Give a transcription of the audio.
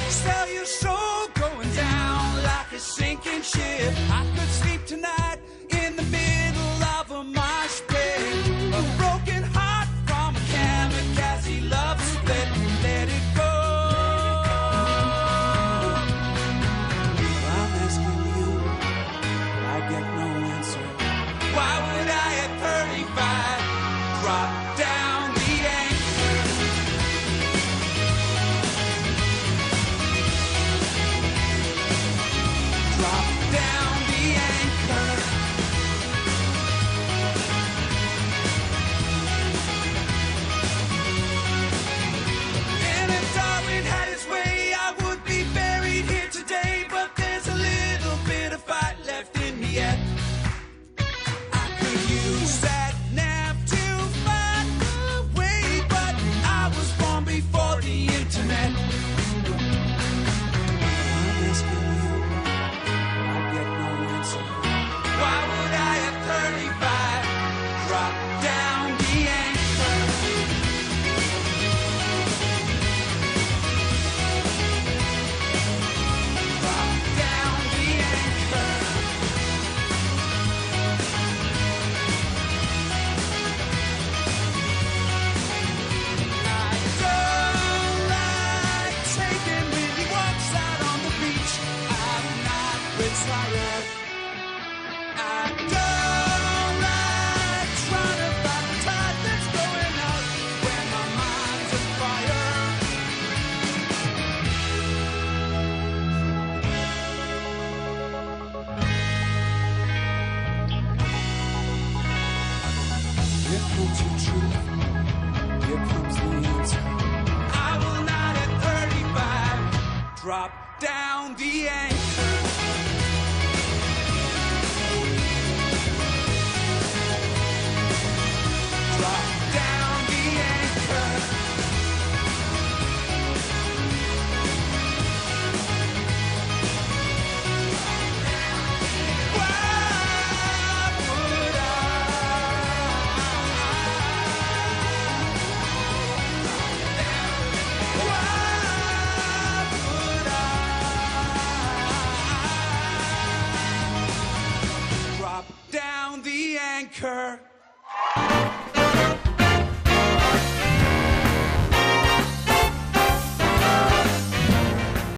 Sell your soul going down like a sinking ship. I could sleep tonight in the middle of a mosh pit. A broken heart from a kamikaze love split. Let it go. I'm asking you, but I get no answer. Why would I at 35 drop down the anchor? Drop down the anchor. And if Darwin had his way, I would be buried here today. But there's a little bit of fight left in me yet. I could use that nap to find a way, but I was born before the internet. I'm asking you, I get no answer. Why would I at 35 drop down the anchor? Drop down the anchor. I don't like taking many walks out on the beach. I'm not retired. I don't like trying to find the tide that's going out when my mind's on fire. Here comes your truth. Here comes the answer. I will not at 35 drop down the anchor. Drop down the anchor. Why would I drop down the anchor?